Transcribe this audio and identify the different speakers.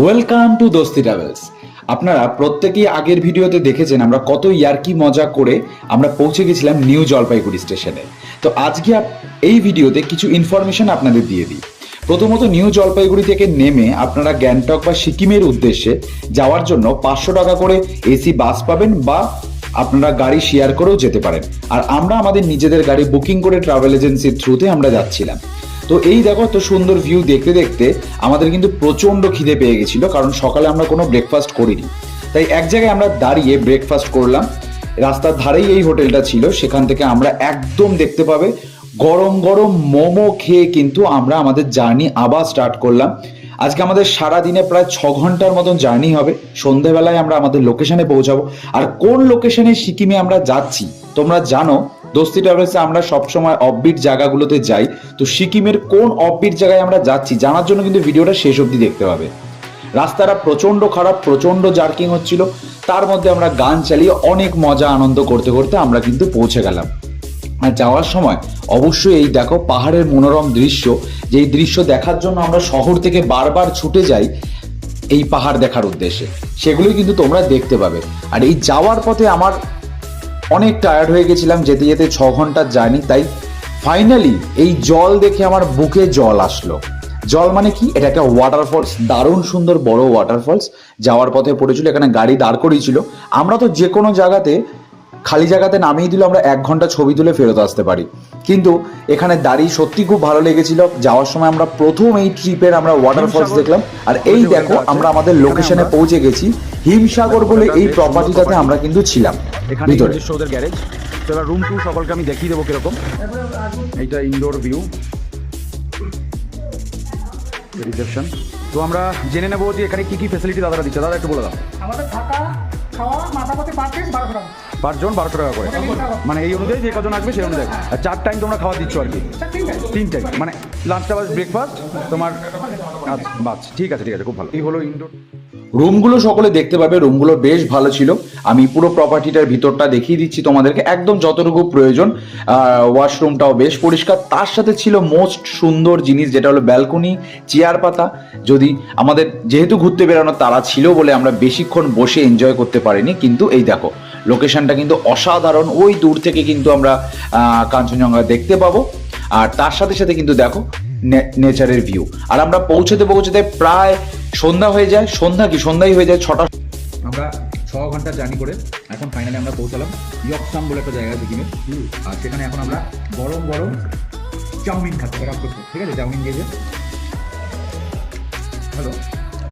Speaker 1: Welcome to Dosti travels. আপনারা প্রত্যেকেই আগের ভিডিওতে দেখেছেন আমরা কত ইয়ার্কি মজা করে আমরা পৌঁছে গেছিলাম নিউ জলপাইগুড়ি স্টেশনে। তো আজকে এই ভিডিওতে কিছু ইনফরমেশন আপনাদের দিয়ে দিই। প্রথমত নিউ জলপাইগুড়ি থেকে নেমে আপনারা গ্যাংটক বা সিকিমের উদ্দেশ্যে যাওয়ার জন্য 500 টাকা করে এসি বাস পাবেন, বা আপনারা গাড়ি শেয়ার করেও যেতে পারেন। আর আমরা আমাদের নিজেদের গাড়ি বুকিং করে ট্রাভেল এজেন্সির থ্রুতে আমরা যাচ্ছিলাম। তো এই দেখো তো সুন্দর ভিউ দেখতে দেখতে আমাদের কিন্তু প্রচন্ড খিদে পেয়ে গেছিল, কারণ সকালে আমরা কোনো ব্রেকফাস্ট করিনি। তাই এক জায়গায় আমরা দাঁড়িয়ে ব্রেকফাস্ট করলাম। রাস্তার ধারেই এই হোটেলটা ছিল, সেখান থেকে আমরা একদম দেখতে পাবে গরম গরম মোমো খেয়ে কিন্তু আমরা আমাদের জার্নি আবার স্টার্ট করলাম। আজকে আমাদের সারা দিনে প্রায় 6 ঘন্টার মতন জার্নি হবে। সন্ধ্যেবেলায় আমরা আমাদের লোকেশনে পৌঁছাবো। আর কোন লোকেশনে সিকিমে আমরা যাচ্ছি তোমরা জানো, দোস্তি ট্রাভেলসে আমরা সবসময় অফবিট জায়গাগুলোতে যাই। তো সিকিমের কোন অফবিট জায়গায় আমরা যাচ্ছি জানার জন্য কিন্তু ভিডিওটা শেষ অবধি দেখতে হবে। রাস্তাটা প্রচন্ড খারাপ, প্রচন্ড জার্কিং হচ্ছিল, তার মধ্যে আমরা গান চালিয়ে অনেক মজা আনন্দ করতে করতে আমরা কিন্তু পৌঁছে গেলাম। আর যাওয়ার সময় অবশ্যই এই দেখো পাহাড়ের মনোরম দৃশ্য, যেই দৃশ্য দেখার জন্য আমরা শহর থেকে বারবার ছুটে যাই এই পাহাড় দেখার উদ্দেশ্যে, সেগুলোই কিন্তু তোমরা দেখতে পাবে। আর এই যাওয়ার পথে আমার অনেক টায়ার্ড হয়ে গেছিলাম, যেতে যেতে 6 ঘন্টার জার্নি। তাই ফাইনালি এই জল দেখে আমার বুকে জল আসলো। জল মানে কি, এটা একটা ওয়াটারফলস, দারুণ সুন্দর বড় ওয়াটারফলস। যাওয়ার পথে পড়েছিল, এখানে গাড়ি দাঁড় করিয়েছিল। আমরা তো যে কোনো জায়গাতে খালি জায়গাতে নামিয়ে দিল আমরা 1 ঘন্টা ছবি তুলে ফেরত আসতে পারি, কিন্তু এখানে দাঁড়িয়ে সত্যি খুব ভালো লেগেছিল। যাওয়ার সময় আমরা প্রথম এই ট্রিপের আমরা ওয়াটারফলস দেখলাম। আর এই দেখো আমরা আমাদের লোকেশনে পৌঁছে গেছি। হিমসাগর বলে এই প্রপার্টিটাতে আমরা কিন্তু ছিলাম ভিতরে।
Speaker 2: ওদের গ্যারেজ। তো এবার রুম টু সকলকে আমি দেখিয়ে দেবো কিরকম। এইটা ইনডোর ভিউ, রিসেপশন। তো আমরা জেনে নেবো যে এখানে কি কি ফ্যাসিলিটি দাদারা দিচ্ছে। দাদা একটু বলে দাও।
Speaker 3: আমাদের থাকা খাওয়া মাথাপতি পার পিস 1200 টাকা,
Speaker 2: পাঁচজন 1200 টাকা করে, মানে এই অনুযায়ী যে কজন আসবে সেই অনুযায়ী। আর 4 টাইম তোমরা খাওয়া দিচ্ছ আর কি? 3 টাইম, মানে লাঞ্চটা বাস ব্রেকফাস্ট তোমার। আচ্ছা বাস, ঠিক আছে ঠিক আছে, খুব ভালো। এই হলো ইনডোর।
Speaker 1: রুমগুলো সকলে দেখতে পাবে, রুমগুলো বেশ ভালো ছিল। আমি পুরো প্রপার্টিটার ভিতরটা দেখিয়ে দিচ্ছি তোমাদেরকে, একদম যতটুকু প্রয়োজন। ওয়াশরুমটাও বেশ পরিষ্কার। তার সাথে ছিল মোস্ট সুন্দর জিনিস, যেটা হলো ব্যালকনি, চেয়ার পাতা। যদি আমাদের যেহেতু ঘুরতে বেরোনো তারা ছিল বলে আমরা বেশিক্ষণ বসে এনজয় করতে পারিনি, কিন্তু এই দেখো লোকেশনটা কিন্তু অসাধারণ। ওই দূর থেকে কিন্তু আমরা কাঞ্চনজঙ্ঘা দেখতে পাবো। আর তার সাথে সাথে কিন্তু দেখো নেচারের ভিউ। আর আমরা পৌঁছতে পৌঁছতে প্রায় সন্ধ্যা হয়ে যায়। সন্ধ্যাই হয়ে যায় 6টা।
Speaker 4: আমরা 6 ঘন্টা জার্নি করে এখন ফাইনালি আমরা পৌঁছালাম ইয়কসাম বলে একটা জায়গা সিকিমে। আর সেখানে এখন আমরা গরম গরম চাউমিন খাচ্ছি। ঠিক আছে, চাউমিন খেয়েছে। হ্যালো।